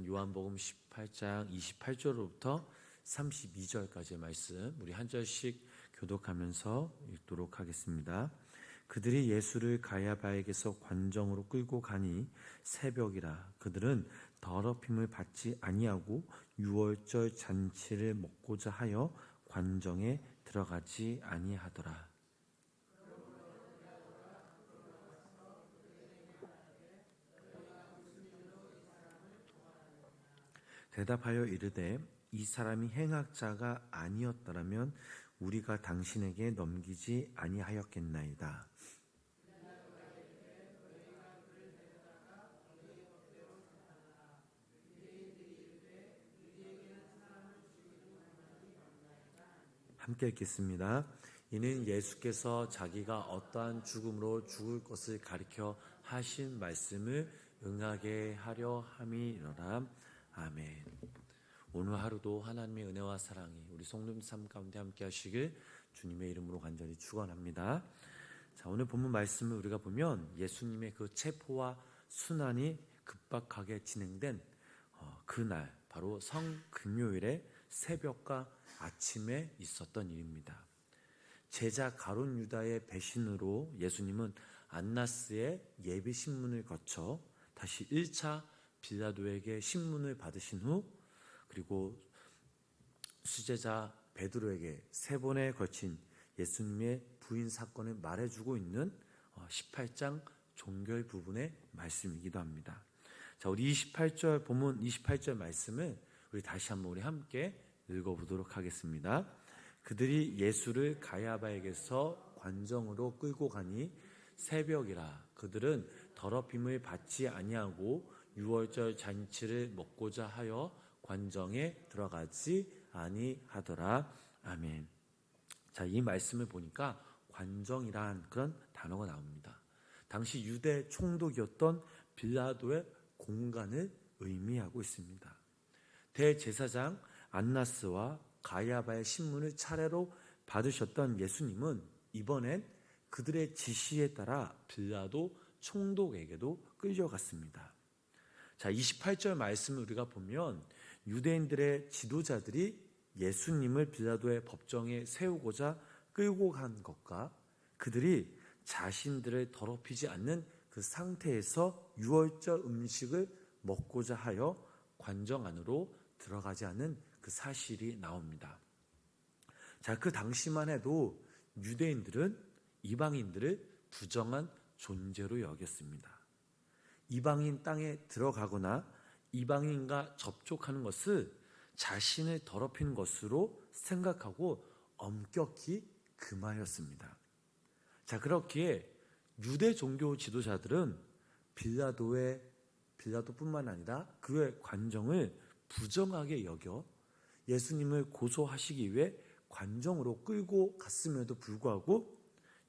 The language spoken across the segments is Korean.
요한복음 18장 28절로부터 32절까지의 말씀 우리 한 절씩 교독하면서 읽도록 하겠습니다. 그들이 예수를 가야바에게서 관정으로 끌고 가니 새벽이라. 그들은 더럽힘을 받지 아니하고 유월절 잔치를 먹고자 하여 관정에 들어가지 아니하더라. 대답하여 이르되 이 사람이 행악자가 아니었더라면 우리가 당신에게 넘기지 아니하였겠나이다. 함께 읽겠습니다. 이는 예수께서 자기가 어떠한 죽음으로 죽을 것을 가리켜 하신 말씀을 응하게 하려 함이로라. 아멘. 오늘 하루도 하나님의 은혜와 사랑이 우리 성도님 삶 가운데 함께 하시길 주님의 이름으로 간절히 축원합니다. 자, 오늘 본문 말씀을 우리가 보면 예수님의 그 체포와 순환이 급박하게 진행된 그날 바로 성금요일의 새벽과 아침에 있었던 일입니다. 제자 가룟 유다의 배신으로 예수님은 안나스의 예비 신문을 거쳐 다시 1차 빌라도에게 신문을 받으신 후 그리고 수제자 베드로에게 3번에 걸친 예수님의 부인 사건을 말해주고 있는 18장 종결 부분의 말씀이기도 합니다. 자, 우리 28절 본문 28절 말씀을 우리 다시 한번 우리 함께 읽어보도록 하겠습니다. 그들이 예수를 가야바에게서 관정으로 끌고 가니 새벽이라. 그들은 더럽힘을 받지 아니하고 유월절 잔치를 먹고자 하여 관정에 들어가지 아니하더라. 아멘. 자, 이 말씀을 보니까 관정이란 그런 단어가 나옵니다. 당시 유대 총독이었던 빌라도의 공간을 의미하고 있습니다. 대제사장 안나스와 가야바의 신문을 차례로 받으셨던 예수님은 이번엔 그들의 지시에 따라 빌라도 총독에게도 끌려갔습니다. 자, 28절 말씀을 우리가 보면 유대인들의 지도자들이 예수님을 빌라도의 법정에 세우고자 끌고 간 것과 그들이 자신들을 더럽히지 않는 그 상태에서 유월절 음식을 먹고자 하여 관정 안으로 들어가지 않는 그 사실이 나옵니다. 자, 그 당시만 해도 유대인들은 이방인들을 부정한 존재로 여겼습니다. 이방인 땅에 들어가거나 이방인과 접촉하는 것을 자신을 더럽히는 것으로 생각하고 엄격히 금하였습니다. 자, 그렇기에 유대 종교 지도자들은 빌라도뿐만 아니라 그의 관정을 부정하게 여겨 예수님을 고소하시기 위해 관정으로 끌고 갔음에도 불구하고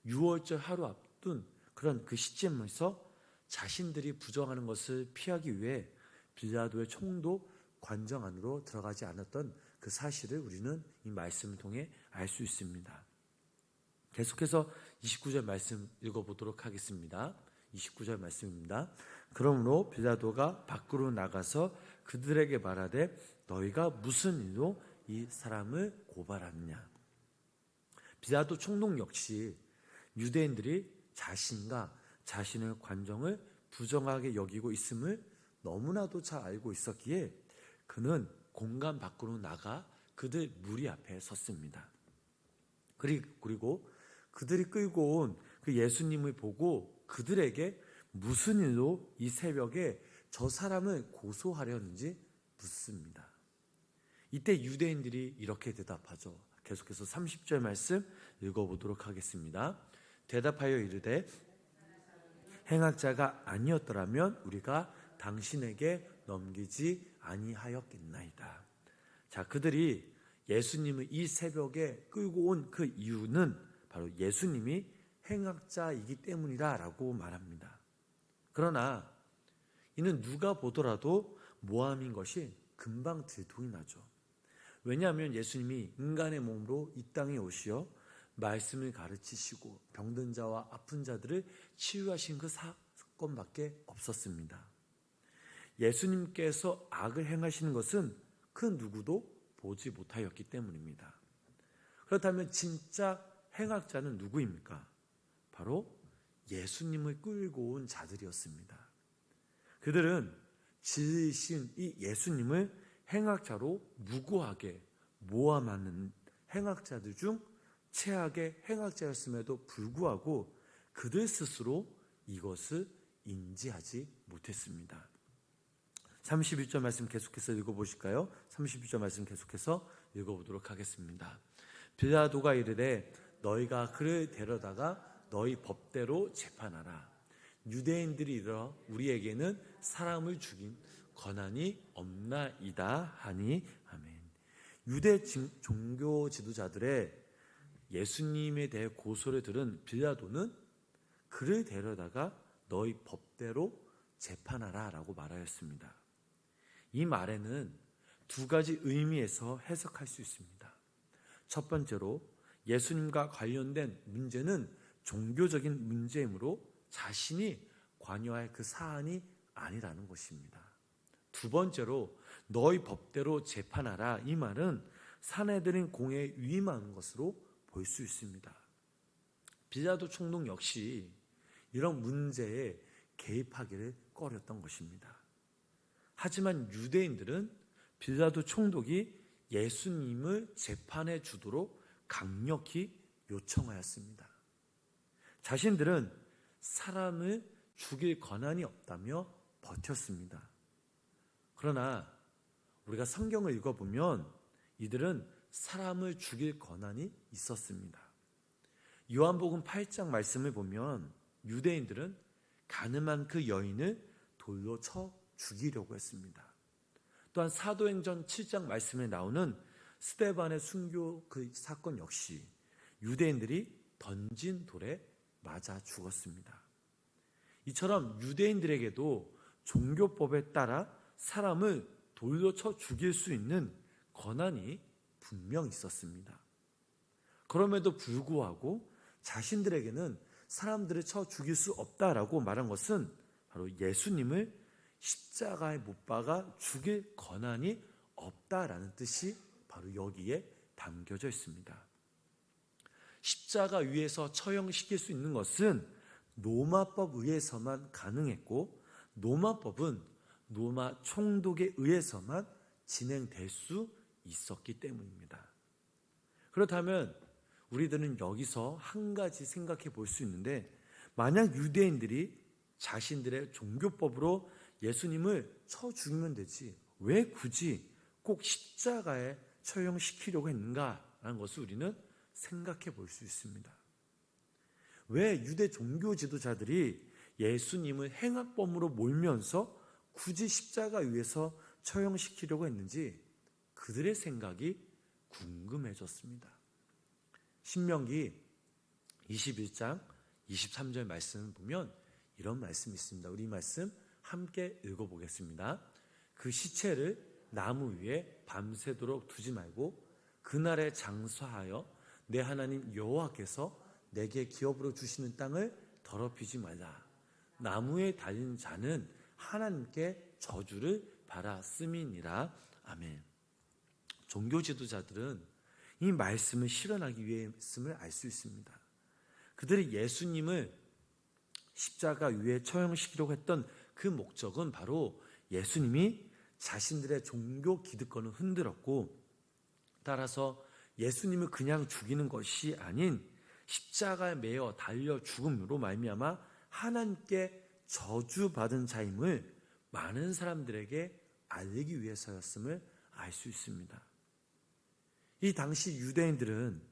유월절 하루 앞둔 그런 그 시점에서 자신들이 부정하는 것을 피하기 위해 빌라도의 총독 관정 안으로 들어가지 않았던 그 사실을 우리는 이 말씀을 통해 알 수 있습니다. 계속해서 29절 말씀 읽어보도록 하겠습니다. 29절 말씀입니다. 그러므로 빌라도가 밖으로 나가서 그들에게 말하되 너희가 무슨 일로 이 사람을 고발하느냐. 빌라도 총독 역시 유대인들이 자신과 자신의 관정을 부정하게 여기고 있음을 너무나도 잘 알고 있었기에 그는 공간 밖으로 나가 그들 무리 앞에 섰습니다. 그리고 그들이 끌고 온 그 예수님을 보고 그들에게 무슨 일로 이 새벽에 저 사람을 고소하려는지 묻습니다. 이때 유대인들이 이렇게 대답하죠. 계속해서 30절 말씀 읽어보도록 하겠습니다. 대답하여 이르되 행악자가 아니었더라면 우리가 당신에게 넘기지 아니하였겠나이다. 자, 그들이 예수님을 이 새벽에 끌고 온 그 이유는 바로 예수님이 행악자이기 때문이다라고 말합니다. 그러나 이는 누가 보더라도 모함인 것이 금방 들통이 나죠. 왜냐하면 예수님이 인간의 몸으로 이 땅에 오시어 말씀을 가르치시고 병든 자와 아픈 자들을 치유하신 그 사건밖에 없었습니다. 예수님께서 악을 행하시는 것은 그 누구도 보지 못하였기 때문입니다. 그렇다면 진짜 행악자는 누구입니까? 바로 예수님을 끌고 온 자들이었습니다. 그들은 진리이신 이 예수님을 행악자로 무고하게 모함하는 행악자들 중 최악의 행악자였음에도 불구하고 그들 스스로 이것을 인지하지 못했습니다. 31절 말씀 계속해서 읽어보실까요? 31절 말씀 계속해서 읽어보도록 하겠습니다. 빌라도가 이르되 너희가 그를 데려다가 너희 법대로 재판하라. 유대인들이 이르러 우리에게는 사람을 죽인 권한이 없나이다 하니 아멘. 유대 종교 지도자들의 예수님에 대해 고소를 들은 빌라도는 그를 데려다가 너희 법대로 재판하라 라고 말하였습니다. 이 말에는 두 가지 의미에서 해석할 수 있습니다. 첫 번째로 예수님과 관련된 문제는 종교적인 문제이므로 자신이 관여할 그 사안이 아니라는 것입니다. 두 번째로 너희 법대로 재판하라, 이 말은 사내들인 공회에 위임하는 것으로 볼 수 있습니다. 빌라도 총독 역시 이런 문제에 개입하기를 꺼렸던 것입니다. 하지만 유대인들은 빌라도 총독이 예수님을 재판해 주도록 강력히 요청하였습니다. 자신들은 사람을 죽일 권한이 없다며 버텼습니다. 그러나 우리가 성경을 읽어보면 이들은 사람을 죽일 권한이 있었습니다. 요한복음 8장 말씀을 보면 유대인들은 가늠한 그 여인을 돌로 쳐 죽이려고 했습니다. 또한 사도행전 7장 말씀에 나오는 스데반의 순교 그 사건 역시 유대인들이 던진 돌에 맞아 죽었습니다. 이처럼 유대인들에게도 종교법에 따라 사람을 돌로 쳐 죽일 수 있는 권한이 분명 있었습니다. 그럼에도 불구하고 자신들에게는 사람들을 쳐 죽일 수 없다라고 말한 것은 바로 예수님을 십자가에 못 박아 죽일 권한이 없다라는 뜻이 바로 여기에 담겨져 있습니다. 십자가 위에서 처형시킬 수 있는 것은 로마법 의해서만 가능했고 로마법은 로마 총독에 의해서만 진행될 수 있었기 때문입니다. 그렇다면 우리들은 여기서 한 가지 생각해 볼 수 있는데, 만약 유대인들이 자신들의 종교법으로 예수님을 쳐 죽이면 되지 왜 굳이 꼭 십자가에 처형시키려고 했는가라는 것을 우리는 생각해 볼 수 있습니다. 왜 유대 종교 지도자들이 예수님을 행악범으로 몰면서 굳이 십자가 위에서 처형시키려고 했는지 그들의 생각이 궁금해졌습니다. 신명기 21장 23절 말씀을 보면 이런 말씀이 있습니다. 우리 말씀 함께 읽어보겠습니다. 그 시체를 나무 위에 밤새도록 두지 말고 그날에 장사하여 내 하나님 여호와께서 내게 기업으로 주시는 땅을 더럽히지 말라. 나무에 달린 자는 하나님께 저주를 받았음이니라. 아멘. 종교 지도자들은 이 말씀을 실현하기 위해였음을 알 수 있습니다. 그들이 예수님을 십자가 위에 처형시키려고 했던 그 목적은 바로 예수님이 자신들의 종교 기득권을 흔들었고, 따라서 예수님을 그냥 죽이는 것이 아닌 십자가에 매어 달려 죽음으로 말미암아 하나님께 저주받은 자임을 많은 사람들에게 알리기 위해서였음을 알 수 있습니다. 이 당시 유대인들은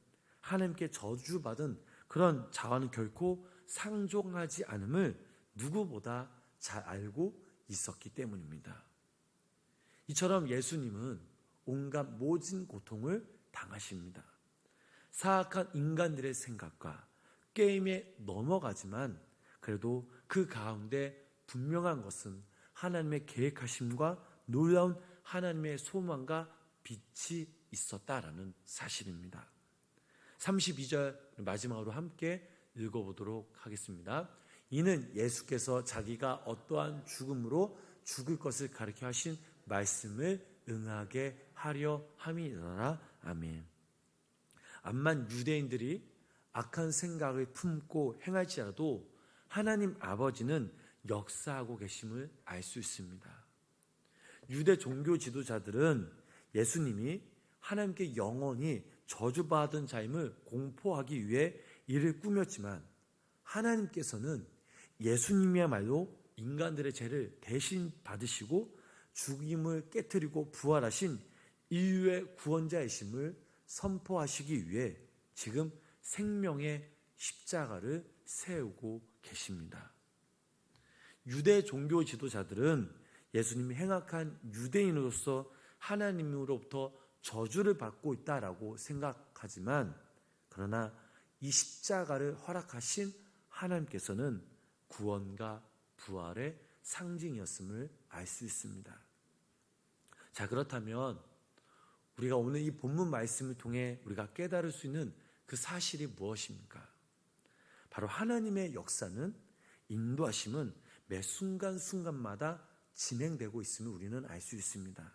하나님께 저주받은 그런 자와는 결코 상종하지 않음을 누구보다 잘 알고 있었기 때문입니다. 이처럼 예수님은 온갖 모진 고통을 당하십니다. 사악한 인간들의 생각과 게임에 넘어가지만 그래도 그 가운데 분명한 것은 하나님의 계획하심과 놀라운 하나님의 소망과 빛이 있었다라는 사실입니다. 32절 마지막으로 함께 읽어보도록 하겠습니다. 이는 예수께서 자기가 어떠한 죽음으로 죽을 것을 가르쳐 하신 말씀을 응하게 하려 함이니라. 아멘. 암만 유대인들이 악한 생각을 품고 행할지라도 하나님 아버지는 역사하고 계심을 알 수 있습니다. 유대 종교 지도자들은 예수님이 하나님께 영원히 저주받은 자임을 공포하기 위해 이를 꾸몄지만 하나님께서는 예수님이야말로 인간들의 죄를 대신 받으시고 죽임을 깨뜨리고 부활하신 인류의 구원자이심을 선포하시기 위해 지금 생명의 십자가를 세우고 계십니다. 유대 종교 지도자들은 예수님이 행악한 유대인으로서 하나님으로부터 저주를 받고 있다라고 생각하지만, 그러나 이 십자가를 허락하신 하나님께서는 구원과 부활의 상징이었음을 알 수 있습니다. 자, 그렇다면 우리가 오늘 이 본문 말씀을 통해 우리가 깨달을 수 있는 그 사실이 무엇입니까? 바로 하나님의 역사는, 인도하심은 매 순간순간마다 진행되고 있음을 우리는 알 수 있습니다.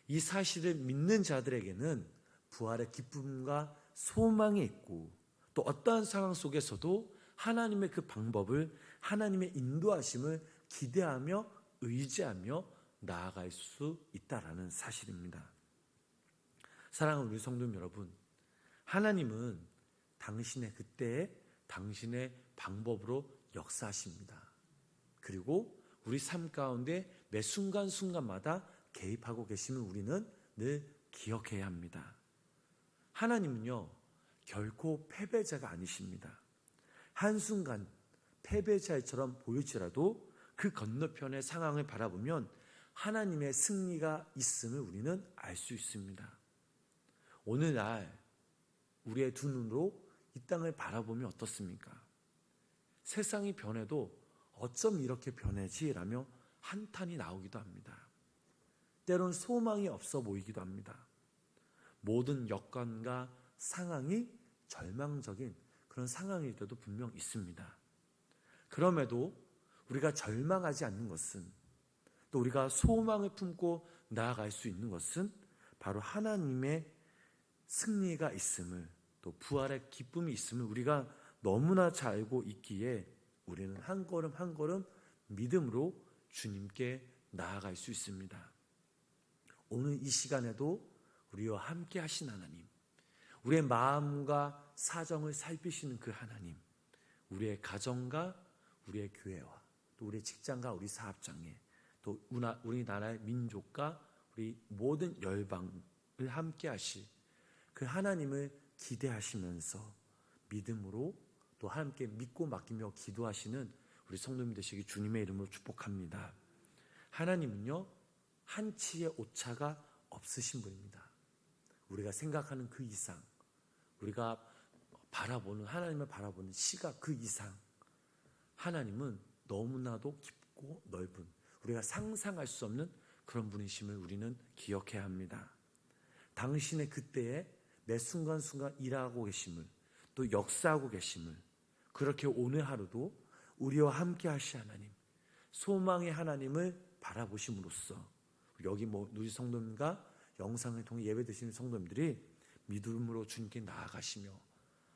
이 사실을 믿는 자들에게는 부활의 기쁨과 소망이 있고, 또 어떠한 상황 속에서도 하나님의 그 방법을, 하나님의 인도하심을 기대하며 의지하며 나아갈 수 있다라는 사실입니다. 사랑하는 우리 성도 여러분, 하나님은 당신의 그때에 당신의 방법으로 역사하십니다. 그리고 우리 삶 가운데 매 순간순간마다 개입하고 계심을 우리는 늘 기억해야 합니다. 하나님은요, 결코 패배자가 아니십니다. 한순간 패배자처럼 보일지라도 그 건너편의 상황을 바라보면 하나님의 승리가 있음을 우리는 알 수 있습니다. 오늘날 우리의 두 눈으로 이 땅을 바라보면 어떻습니까? 세상이 변해도 어쩜 이렇게 변하지라며 한탄이 나오기도 합니다. 때론 소망이 없어 보이기도 합니다. 모든 여건과 상황이 절망적인 그런 상황일 때도 분명 있습니다. 그럼에도 우리가 절망하지 않는 것은, 또 우리가 소망을 품고 나아갈 수 있는 것은 바로 하나님의 승리가 있음을, 또 부활의 기쁨이 있음을 우리가 너무나 잘 알고 있기에 우리는 한 걸음 한 걸음 믿음으로 주님께 나아갈 수 있습니다. 오늘 이 시간에도 우리와 함께 하신 하나님, 우리의 마음과 사정을 살피시는 그 하나님, 우리의 가정과 우리의 교회와 또 우리의 직장과 우리 사업장에, 또 우리나라의 민족과 우리 모든 열방을 함께 하실 그 하나님을 기대하시면서 믿음으로 또 함께 믿고 맡기며 기도하시는 우리 성도님 되시기 주님의 이름으로 축복합니다. 하나님은요, 한치의 오차가 없으신 분입니다. 우리가 생각하는 그 이상, 우리가 바라보는, 하나님을 바라보는 시각 그 이상 하나님은 너무나도 깊고 넓은, 우리가 상상할 수 없는 그런 분이심을 우리는 기억해야 합니다. 당신의 그때에 매 순간순간 일하고 계심을, 또 역사하고 계심을, 그렇게 오늘 하루도 우리와 함께 하시 하나님, 소망의 하나님을 바라보심으로써 여기 누리 성도님과 영상을 통해 예배 드시는 성도님들이 믿음으로 주님께 나아가시며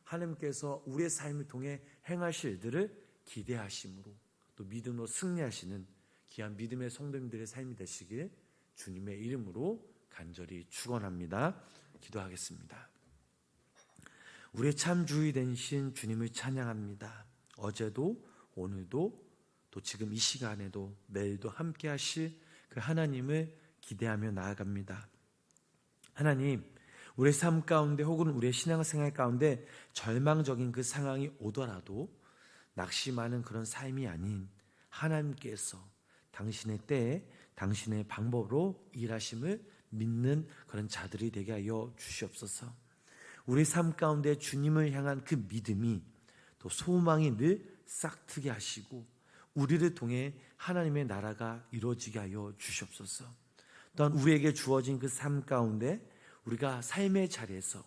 하나님께서 우리의 삶을 통해 행하실 일들을 기대하심으로 또 믿음으로 승리하시는 귀한 믿음의 성도님들의 삶이 되시길 주님의 이름으로 간절히 축원합니다. 기도하겠습니다. 우리의 참 주인 되신 주님을 찬양합니다. 어제도 오늘도 또 지금 이 시간에도 내일도 함께 하실 그 하나님을 기대하며 나아갑니다. 하나님, 우리의 삶 가운데 혹은 우리의 신앙생활 가운데 절망적인 그 상황이 오더라도 낙심하는 그런 삶이 아닌 하나님께서 당신의 때에 당신의 방법으로 일하심을 믿는 그런 자들이 되게 하여 주시옵소서. 우리 삶 가운데 주님을 향한 그 믿음이 또 소망이 늘 싹트게 하시고 우리를 통해 하나님의 나라가 이루어지게 하여 주시옵소서. 또한 우리에게 주어진 그 삶 가운데 우리가 삶의 자리에서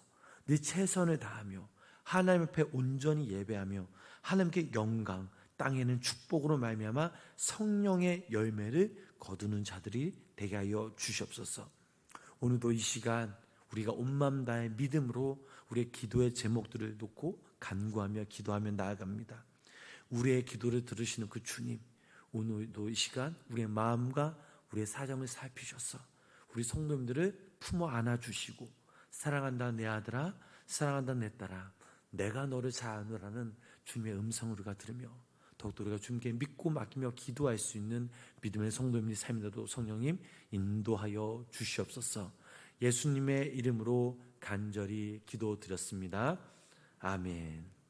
늘 최선을 다하며 하나님 앞에 온전히 예배하며 하나님께 영광, 땅에는 축복으로 말미암아 성령의 열매를 거두는 자들이 되게 하여 주시옵소서. 오늘도 이 시간 우리가 온 마음 다해 믿음으로 우리의 기도의 제목들을 놓고 간구하며 기도하며 나아갑니다. 우리의 기도를 들으시는 그 주님, 오늘도 이 시간 우리의 마음과 우리의 사정을 살피셔서 우리 성도님들을 품어 안아주시고, 사랑한다 내 아들아, 사랑한다 내 딸아, 내가 너를 잘 아노라는 주님의 음성을 우리가 들으며 더욱더 우리가 주님께 믿고 맡기며 기도할 수 있는 믿음의 성도님의 삶이라도 성령님 인도하여 주시옵소서. 예수님의 이름으로 간절히 기도드렸습니다. 아멘.